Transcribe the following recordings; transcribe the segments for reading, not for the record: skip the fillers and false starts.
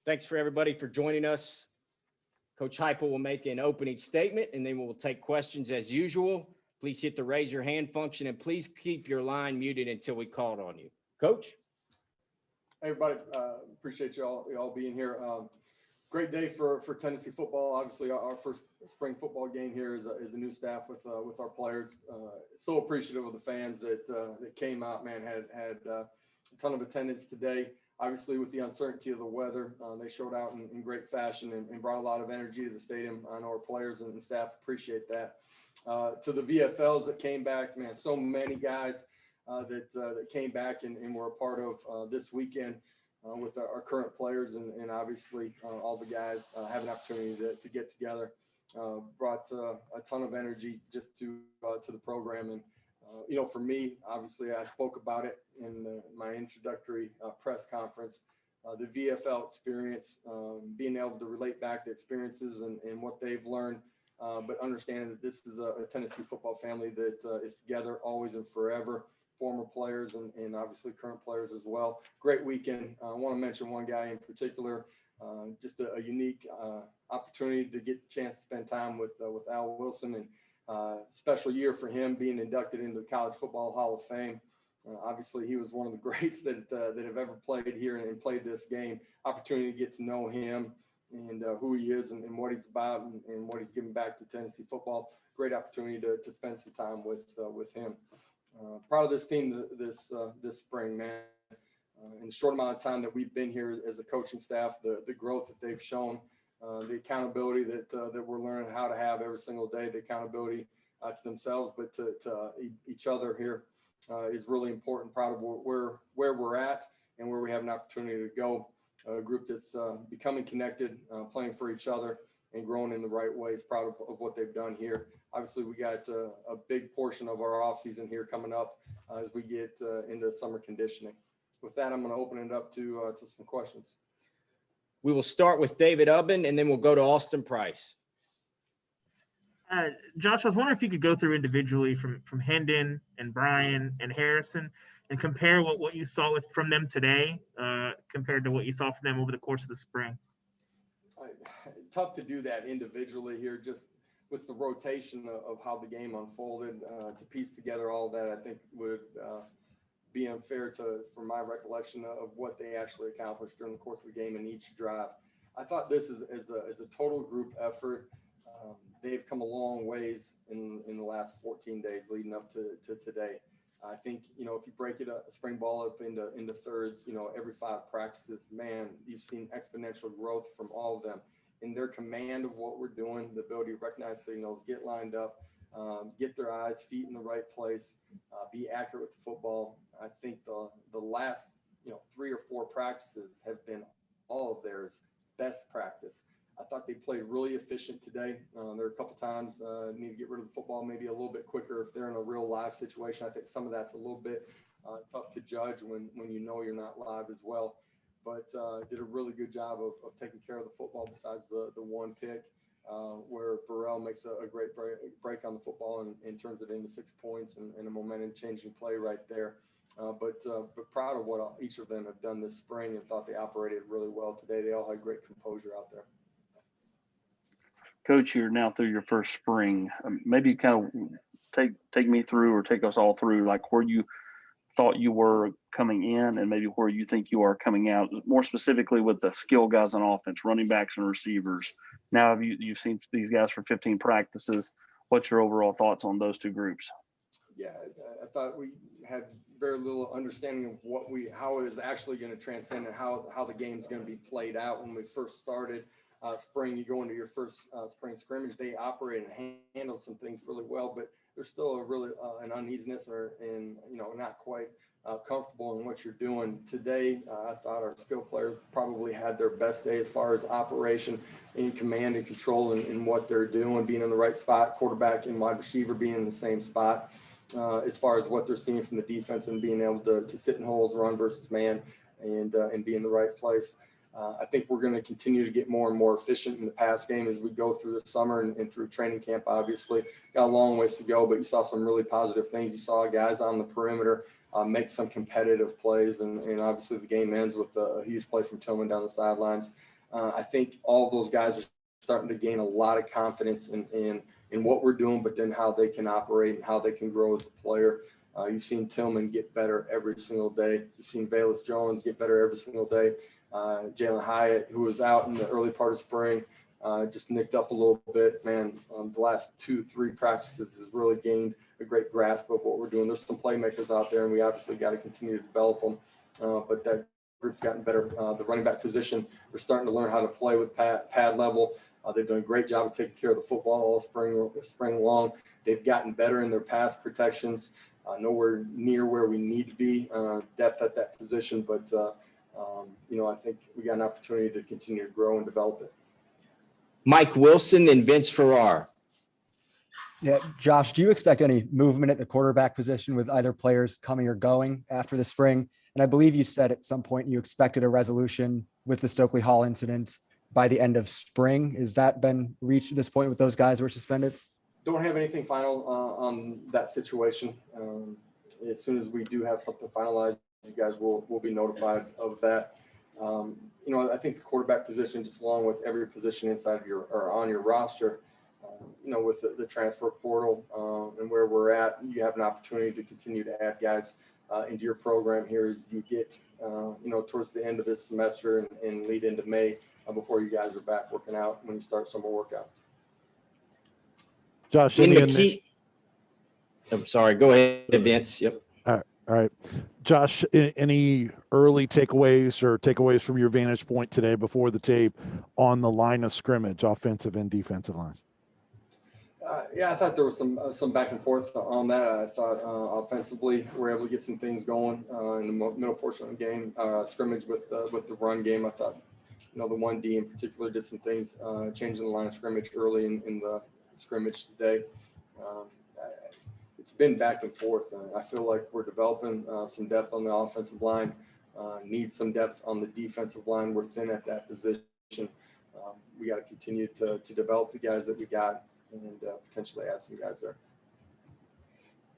Thanks for everybody for joining us. Coach Heupel will make an opening statement, and then we'll take questions as usual. Please hit the raise your hand function, and please keep your line muted until we called on you. Coach? Hey, everybody, appreciate y'all being here. Great day for Tennessee football. Obviously, our first spring football game here is a new staff with our players. So appreciative of the fans that came out. Man, had a ton of attendance today. Obviously, with the uncertainty of the weather, they showed out in great fashion and brought a lot of energy to the stadium. I know our players and staff appreciate that. To the VFLs that came back, man, so many guys that came back and were a part of this weekend with our current players and obviously all the guys have an opportunity to get together. Brought a ton of energy just to the program. And for me, obviously, I spoke about it in my introductory press conference. The VFL experience, being able to relate back to experiences and what they've learned, but understanding that this is a Tennessee football family that is together always and forever. Former players and obviously current players as well. Great weekend. I want to mention one guy in particular, just a unique opportunity to get a chance to spend time with Al Wilson, and special year for him being inducted into the College Football Hall of Fame. Obviously, he was one of the greats that have ever played here and played this game. Opportunity to get to know him and who he is and what he's about and what he's giving back to Tennessee football. Great opportunity to spend some time with him. Proud of this team this spring, man. In the short amount of time that we've been here as a coaching staff, the growth that they've shown, the accountability that we're learning how to have every single day, the accountability to themselves, but to each other here is really important. Proud of where we're at and where we have an opportunity to go. A group that's becoming connected, playing for each other, and growing in the right ways. Proud of what they've done here. Obviously, we got a big portion of our offseason here coming up as we get into summer conditioning. With that, I'm going to open it up to some questions. We will start with David Ubben, and then we'll go to Austin Price. Josh, I was wondering if you could go through individually from Hendon and Brian and Harrison and compare what you saw from them today compared to what you saw from them over the course of the spring. Tough to do that individually here, just with the rotation of how the game unfolded. To piece together all of that, I think would be unfair from my recollection of what they actually accomplished during the course of the game in each drive. I thought this is a total group effort. They've come a long ways in the last 14 days leading up to today. I think, if you break it up, spring ball up into thirds, every 5 practices, man, you've seen exponential growth from all of them in their command of what we're doing, the ability to recognize signals, get lined up, get their eyes, feet in the right place, be accurate with the football. I think the last, 3 or 4 practices have been all of theirs best practice. I thought they played really efficient today. There are a couple times need to get rid of the football maybe a little bit quicker if they're in a real live situation. I think some of that's a little bit tough to judge when you're not live as well. But did a really good job of taking care of the football besides the one pick where Burrell makes a great break on the football and turns it into 6 points and a momentum-changing play right there. But proud of what each of them have done this spring and thought they operated really well today. They all had great composure out there. Coach, you're now through your first spring. Maybe kind of take me through or take us all through like where you thought you were coming in and maybe where you think you are coming out, more specifically with the skill guys on offense, running backs and receivers. Now you've seen these guys for 15 practices. What's your overall thoughts on those two groups? Yeah, I thought we had very little understanding of how it is actually going to transcend and how the game's going to be played out. When we first started spring, you go into your first spring scrimmage, they operated and handled some things really well, but there's still an uneasiness and not quite comfortable in what you're doing. Today, I thought our skill players probably had their best day as far as operation in command and control in what they're doing, being in the right spot, quarterback and wide receiver being in the same spot. As far as what they're seeing from the defense and being able to sit in holes, run versus man, and be in the right place. I think we're going to continue to get more and more efficient in the pass game as we go through the summer and through training camp, obviously. Got a long ways to go, but you saw some really positive things. You saw guys on the perimeter make some competitive plays, and obviously the game ends with a huge play from Tillman down the sidelines. I think all of those guys are starting to gain a lot of confidence in what we're doing, but then how they can operate and how they can grow as a player. You've seen Tillman get better every single day. You've seen Bayless Jones get better every single day. Jalen Hyatt, who was out in the early part of spring, just nicked up a little bit, man. The last 2-3 practices has really gained a great grasp of what we're doing. There's some playmakers out there, and we obviously got to continue to develop them. But that group's gotten better. The running back position, we're starting to learn how to play with pad level. They've done a great job of taking care of the football all spring long. They've gotten better in their pass protections. Nowhere near where we need to be, depth at that position, but I think we got an opportunity to continue to grow and develop it. Mike Wilson and Vince Farrar. Yeah, Josh, do you expect any movement at the quarterback position with either players coming or going after the spring? And I believe you said at some point you expected a resolution with the Stokely Hall incident by the end of spring. Has that been reached at this point with those guys who were suspended? Don't have anything final on that situation. As soon as we do have something finalized, you guys will be notified of that. I think the quarterback position, just along with every position inside of or on your roster, with the transfer portal and where we're at, you have an opportunity to continue to add guys into your program here as you get, towards the end of this semester and lead into May before you guys are back working out when you start summer workouts. Josh, I'm sorry. Go ahead, Vince. Yep. All right. Josh, any early takeaways from your vantage point today before the tape on the line of scrimmage, offensive and defensive lines? I thought there was some back and forth on that. I thought offensively we were able to get some things going in the middle portion of the game, scrimmage with the run game. I thought, the 1D in particular did some things, changing the line of scrimmage early in the scrimmage today. It's been back and forth. I feel like we're developing some depth on the offensive line, need some depth on the defensive line. We're thin at that position. We got to continue to develop the guys that we got and potentially add some guys there.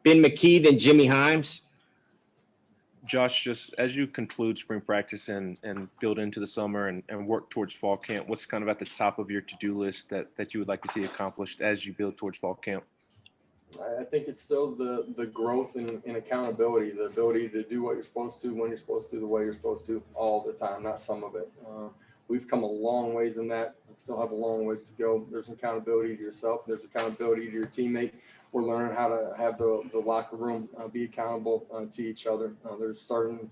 Ben McKee, then Jimmy Himes. Josh, just as you conclude spring practice and build into the summer and work towards fall camp, what's kind of at the top of your to-do list that you would like to see accomplished as you build towards fall camp? I think it's still the growth and accountability, the ability to do what you're supposed to, when you're supposed to, the way you're supposed to, all the time, not some of it. We've come a long ways in that. We still have a long ways to go. There's accountability to yourself. There's accountability to your teammate. We're learning how to have the locker room be accountable to each other. There's starting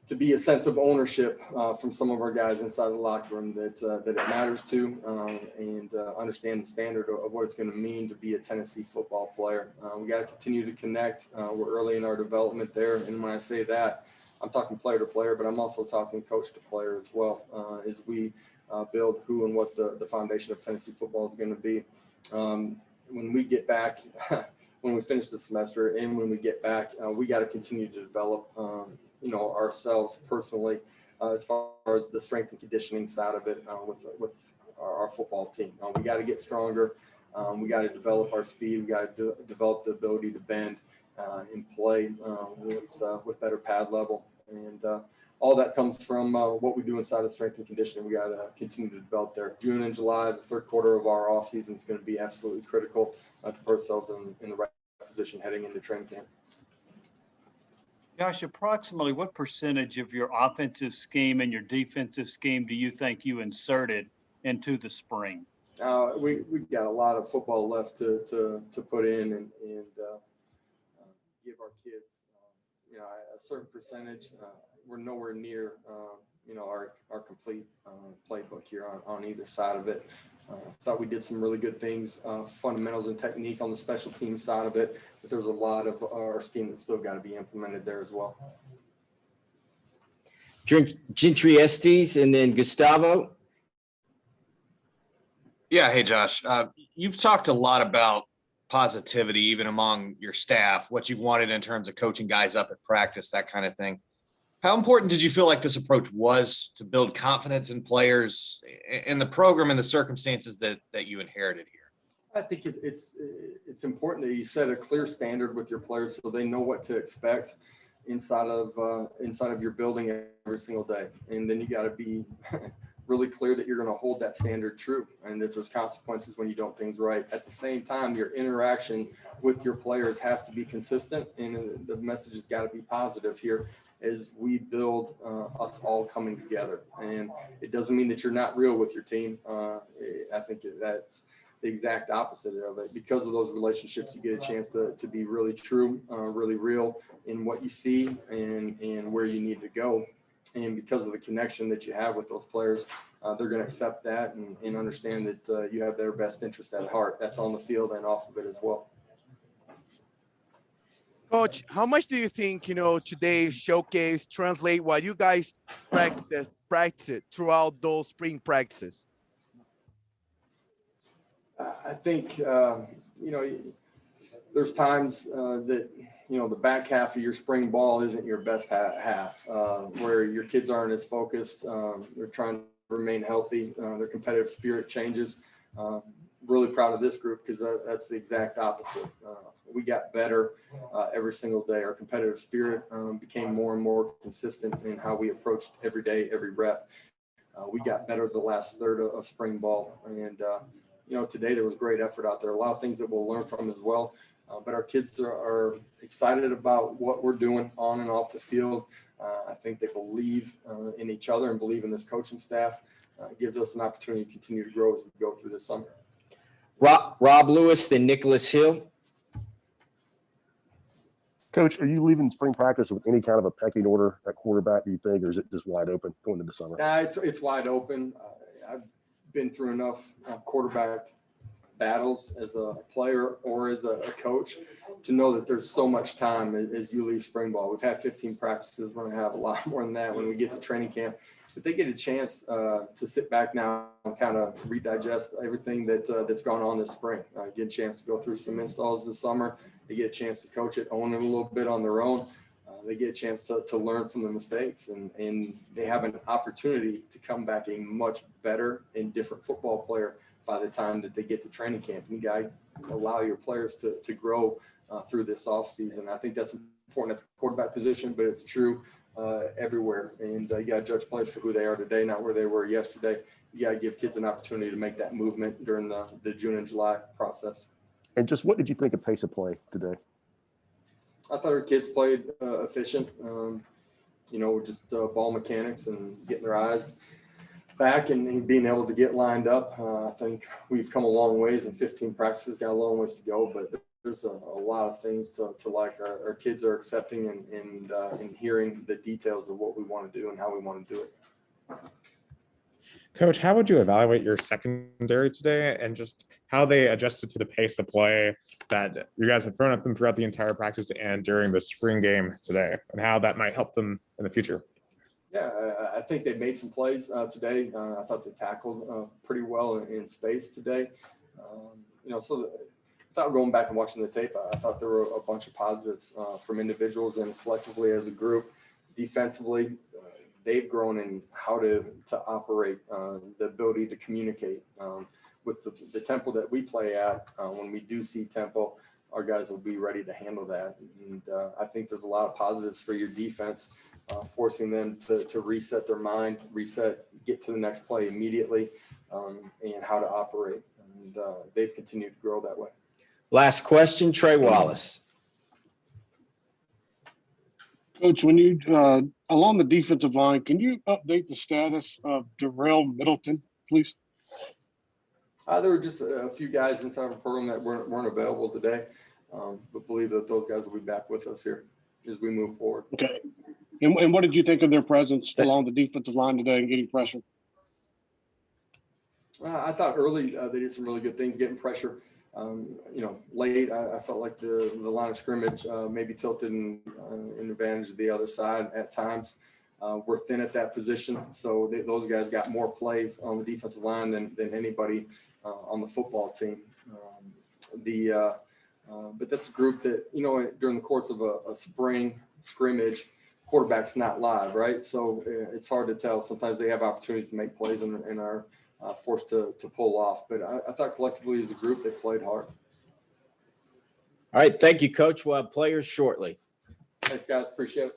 to be a sense of ownership from some of our guys inside the locker room that it matters to and understand the standard of what it's going to mean to be a Tennessee football player. We got to continue to connect. We're early in our development there. And when I say that, I'm talking player to player, but I'm also talking coach to player as well as we build who and what the foundation of Tennessee football is going to be. When we get back, when we finish the semester and when we get back, we got to continue to develop ourselves personally as far as the strength and conditioning side of it with our football team. We got to get stronger. We got to develop our speed. We got to develop the ability to bend and play with better pad level. And all that comes from what we do inside of strength and conditioning. We got to continue to develop there. June and July, the third quarter of our off season is going to be absolutely critical to put ourselves in the right position heading into training camp. Josh, approximately what percentage of your offensive scheme and your defensive scheme do you think you inserted into the spring? We've got a lot of football left to put in and give our kids, a certain percentage. We're nowhere near, our complete playbook here on either side of it. Thought we did some really good things, fundamentals and technique on the special team side of it, but there's a lot of our scheme that's still got to be implemented there as well. Gentry Estes and then Gustavo. Yeah. Hey, Josh, you've talked a lot about positivity, even among your staff, what you've wanted in terms of coaching guys up at practice, that kind of thing. How important did you feel like this approach was to build confidence in players in the program and the circumstances that you inherited here? I think it's important that you set a clear standard with your players so they know what to expect inside of your building every single day. And then you got to be really clear that you're going to hold that standard true and that there's consequences when you don't things right. At the same time, your interaction with your players has to be consistent, and the message has got to be positive here as we build us all coming together. And it doesn't mean that you're not real with your team. I think that's the exact opposite of it. Because of those relationships, you get a chance to be really true, really real in what you see and where you need to go. And because of the connection that you have with those players, they're going to accept that and understand that you have their best interest at heart. That's on the field and off of it as well. Coach, how much do you think, today's showcase translate what you guys practice throughout those spring practices? I think, there's times that, the back half of your spring ball isn't your best half, where your kids aren't as focused. They're trying to remain healthy. Their competitive spirit changes. Really proud of this group because that's the exact opposite. We got better every single day. Our competitive spirit became more and more consistent in how we approached every day, every rep. We got better the last third of spring ball. And, today there was great effort out there. A lot of things that we'll learn from as well. But our kids are excited about what we're doing on and off the field. I think they believe in each other and believe in this coaching staff. It gives us an opportunity to continue to grow as we go through this summer. Rob Lewis, then Nicholas Hill. Coach, are you leaving spring practice with any kind of a pecking order at quarterback, do you think, or is it just wide open going into summer? Yeah, it's wide open. I've been through enough quarterback battles as a player or as a coach to know that there's so much time as you leave spring ball. We've had 15 practices. We're going to have a lot more than that when we get to training camp. But they get a chance to sit back now and kind of redigest everything that's gone on this spring. Get a chance to go through some installs this summer. They get a chance to coach it, own it a little bit on their own. They get a chance to learn from the mistakes, and they have an opportunity to come back a much better and different football player by the time that they get to training camp. You got to allow your players to grow through this offseason. I think that's important at the quarterback position, but it's true everywhere. And you got to judge players for who they are today, not where they were yesterday. You got to give kids an opportunity to make that movement during the June and July process. And just what did you think of pace of play today? I thought our kids played efficient, just ball mechanics and getting their eyes back and being able to get lined up. I think we've come a long ways in 15 practices, got a long ways to go, but there's a lot of things to like. Our kids are accepting and hearing the details of what we want to do and how we want to do it. Coach, how would you evaluate your secondary today and just how they adjusted to the pace of play that you guys have thrown at them throughout the entire practice and during the spring game today, and how that might help them in the future? Yeah, I think they made some plays today. I thought they tackled pretty well in space today. Without going back and watching the tape, I thought there were a bunch of positives from individuals and collectively as a group. Defensively, they've grown in how to operate, the ability to communicate with the tempo that we play at. When we do see tempo, our guys will be ready to handle that. And I think there's a lot of positives for your defense, forcing them to reset their mind, get to the next play immediately, and how to operate. And they've continued to grow that way. Last question, Trey Wallace. Coach, when you along the defensive line, can you update the status of Darrell Middleton, please? There were just a few guys inside of the program that weren't available today, but believe that those guys will be back with us here as we move forward. Okay. And what did you think of their presence along the defensive line today and getting pressure? I thought early they did some really good things getting pressure. Late, I felt like the line of scrimmage maybe tilted in advantage of the other side at times. We're thin at that position, so those guys got more plays on the defensive line than anybody on the football team. But that's a group that, during the course of a spring scrimmage, quarterback's not live, right? So it's hard to tell. Sometimes they have opportunities to make plays and are forced to pull off. But I thought collectively as a group, they played hard. All right. Thank you, Coach. We'll have players shortly. Thanks, guys. Appreciate it.